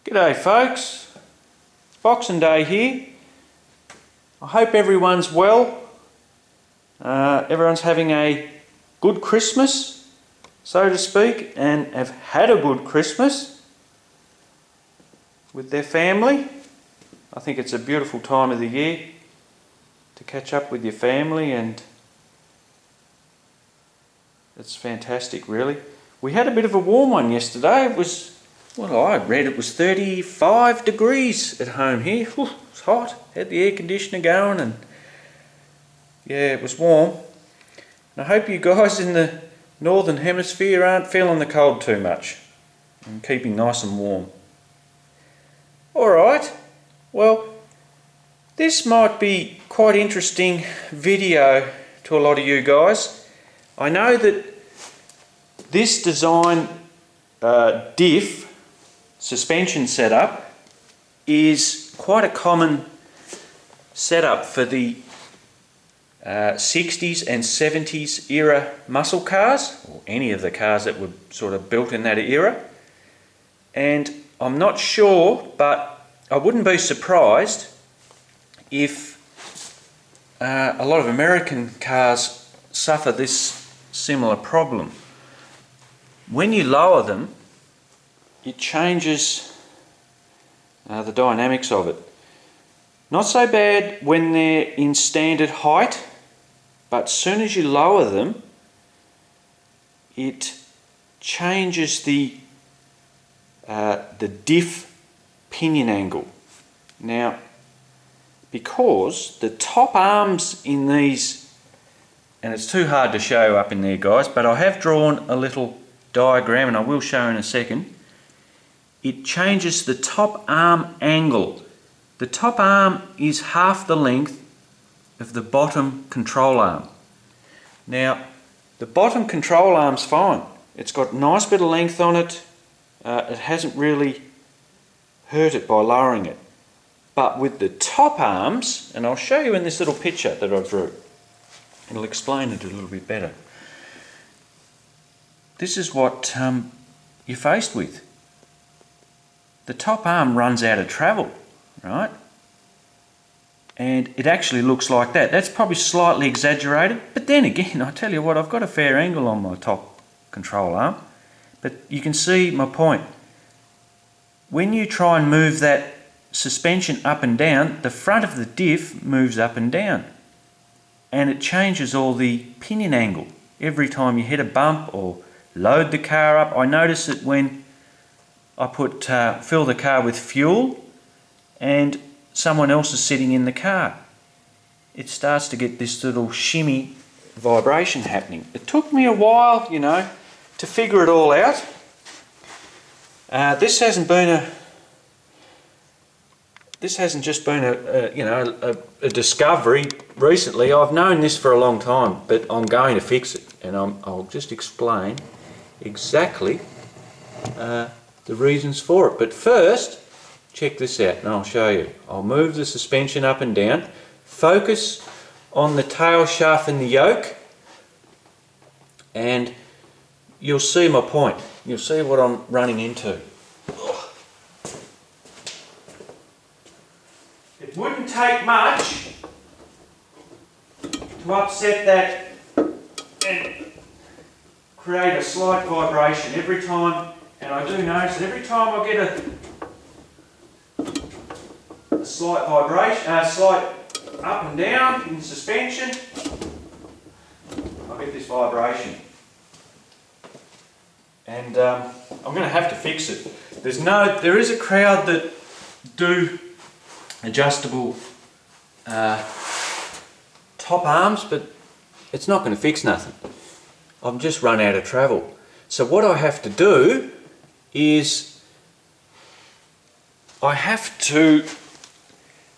G'day folks, it's Boxing Day here. I hope everyone's well. Everyone's having a good Christmas, so to speak, and have had a good Christmas with their family. I think it's a beautiful time of the year to catch up with your family, and it's fantastic really. We had a bit of a warm one yesterday. It was, well, I read it was 35 degrees at home here. Whew, it's hot. Had the air conditioner going and yeah, it was warm. And I hope you guys in the northern hemisphere aren't feeling the cold too much and keeping nice and warm. Alright, well, this might be quite interesting video to a lot of you guys. I know that this design Diff suspension setup is quite a common setup for the 60s and 70s era muscle cars, or any of the cars that were sort of built in that era. And I'm not sure, but I wouldn't be surprised if a lot of American cars suffer this similar problem. When you lower them, it changes the dynamics of it. Not so bad when they're in standard height, but as soon as you lower them, it changes the diff pinion angle. Now, because the top arms in these, and it's too hard to show up in there guys, but I have drawn a little diagram and I will show in a second. It changes the top arm angle. The top arm is half the length of the bottom control arm. Now, the bottom control arm's fine. It's got a nice bit of length on it. It hasn't really hurt it by lowering it. But with the top arms, and I'll show you in this little picture that I drew, it'll explain it a little bit better. This is what you're faced with. The top arm runs out of travel, right? And it actually looks like that. That's probably slightly exaggerated, but then again, I tell you what, I've got a fair angle on my top control arm. But you can see my point. When you try and move that suspension up and down, the front of the diff moves up and down. And it changes all the pinion angle. Every time you hit a bump or load the car up, I notice it when I fill the car with fuel and someone else is sitting in the car. It starts to get this little shimmy vibration happening. It took me a while, you know, to figure it all out. This hasn't just been a discovery recently. I've known this for a long time, but I'm going to fix it, and I'll just explain exactly the reasons for it. But first, check this out and I'll show you. I'll move the suspension up and down, focus on the tail shaft and the yoke, and you'll see my point. You'll see what I'm running into. It wouldn't take much to upset that and create a slight vibration every time, and I do notice that every time I get a slight vibration, slight up and down in suspension, I get this vibration. And I'm going to have to fix it. There is a crowd that do adjustable top arms, but it's not going to fix nothing. I've just run out of travel. So what I have to do is I have to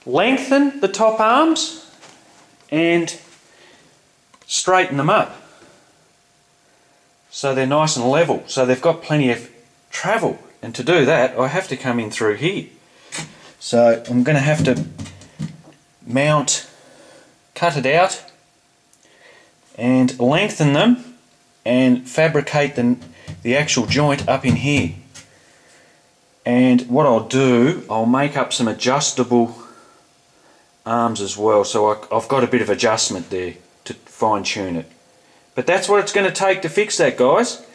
lengthen the top arms and straighten them up so they're nice and level, so they've got plenty of travel. And to do that, I have to come in through here. So I'm going to have to cut it out and lengthen them and fabricate the actual joint up in here. And what I'll do, I'll make up some adjustable arms as well, so I've got a bit of adjustment there to fine tune it. But that's what it's going to take to fix that, guys.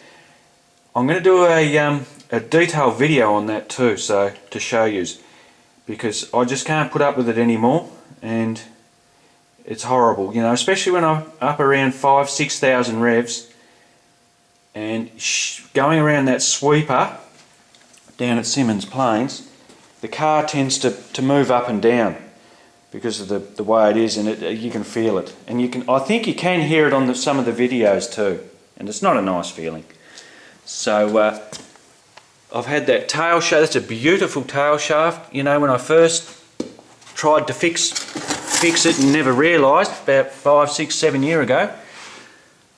I'm going to do a detailed video on that too, so to show you, because I just can't put up with it anymore, and it's horrible, you know, especially when I'm up around 5,000-6,000 revs and going around that sweeper down at Symonds Plains. The car tends to move up and down because of the way it is, and you can feel it, and I think you can hear it on some of the videos too, and it's not a nice feeling. So I've had that tail shaft. That's a beautiful tail shaft. You know, when I first tried to fix it and never realised, about 5, 6, 7 years ago,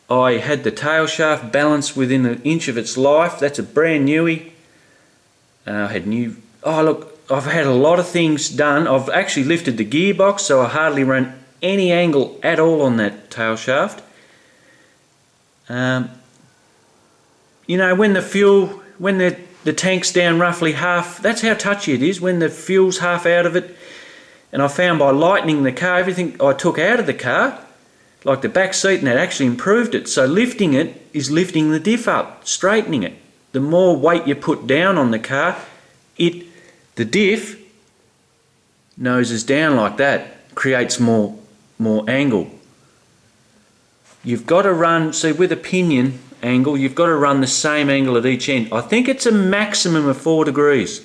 I had the tail shaft balanced within an inch of its life. That's a brand newie. I had new. Oh look, I've had a lot of things done. I've actually lifted the gearbox, so I hardly run any angle at all on that tail shaft. You know, when the tank's down roughly half, that's how touchy it is, when the fuel's half out of it. And I found by lightening the car, everything I took out of the car, like the back seat and that, actually improved it. So lifting it is lifting the diff up, straightening it. The more weight you put down on the car, the diff noses down like that, creates more angle. You've got to run, see, with a pinion angle, you've got to run the same angle at each end. I think it's a maximum of 4 degrees.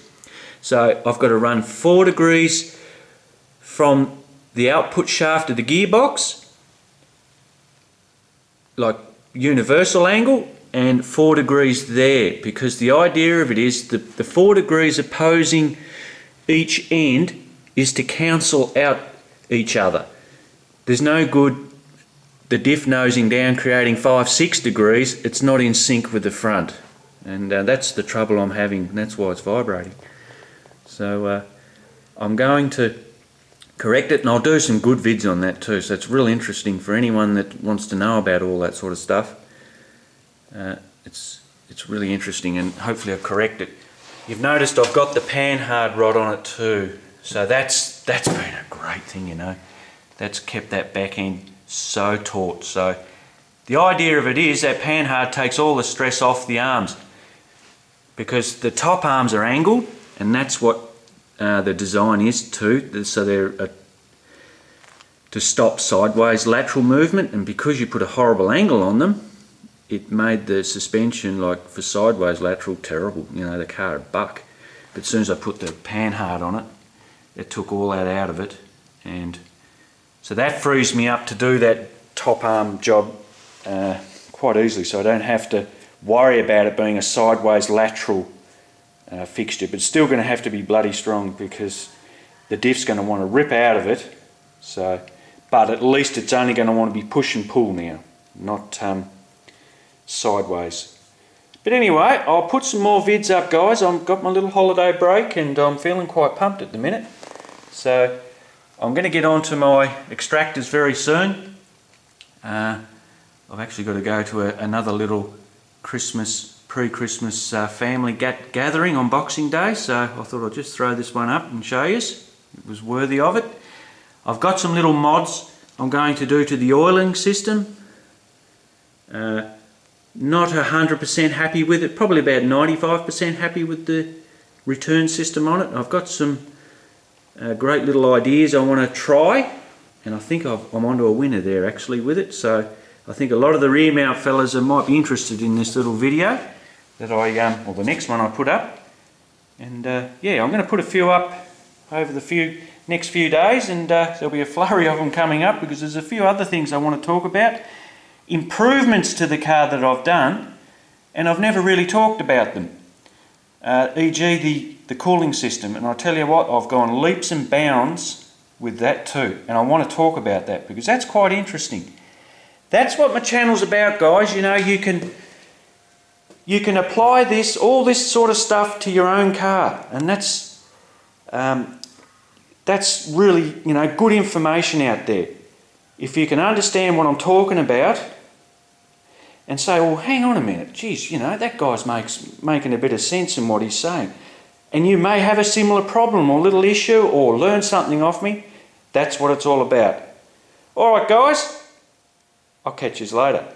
So I've got to run 4 degrees from the output shaft of the gearbox, like universal angle, and 4 degrees there, because the idea of it is the 4 degrees opposing each end is to cancel out each other. There's no good the diff nosing down creating 5-6 degrees, it's not in sync with the front, and that's the trouble I'm having, and that's why it's vibrating. So I'm going to correct it, and I'll do some good vids on that too, so it's real interesting for anyone that wants to know about all that sort of stuff. It's really interesting, and hopefully I'll correct it. You've noticed I've got the panhard rod on it too, so that's been a great thing, you know. That's kept that back end so taut. So the idea of it is that panhard takes all the stress off the arms, because the top arms are angled, and that's what the design is too, so they're to stop sideways lateral movement, and because you put a horrible angle on them, it made the suspension, like for sideways lateral, terrible. You know, the car would buck. But as soon as I put the panhard on it, it took all that out of it, and so that frees me up to do that top arm job quite easily, so I don't have to worry about it being a sideways lateral fixture. But it's still going to have to be bloody strong, because the diff's going to want to rip out of it. So, but at least it's only going to want to be push and pull now, not sideways. But anyway, I'll put some more vids up, guys. I've got my little holiday break, and I'm feeling quite pumped at the minute. So I'm going to get on to my extractors very soon. I've actually got to go to another little pre-Christmas family gathering on Boxing Day, so I thought I'd just throw this one up and show you. It was worthy of it. I've got some little mods I'm going to do to the oiling system. Not 100% happy with it, probably about 95% happy with the return system on it. I've got some great little ideas I want to try, and I think I'm onto a winner there actually with it. So I think a lot of the rear mount fellas might be interested in this little video that or the next one I put up. And yeah, I'm going to put a few up over the next few days, and there'll be a flurry of them coming up, because there's a few other things I want to talk about. Improvements to the car that I've done, and I've never really talked about them. E.g. the cooling system, and I tell you what, I've gone leaps and bounds with that too, and I want to talk about that because that's quite interesting. That's what my channel's about, guys. You know, you can apply all this sort of stuff to your own car, and that's really, you know, good information out there. If you can understand what I'm talking about and say, well, hang on a minute, geez, you know, that guy's making a bit of sense in what he's saying. and you may have a similar problem or little issue or learn something off me. That's what it's all about. All right, guys, I'll catch you later.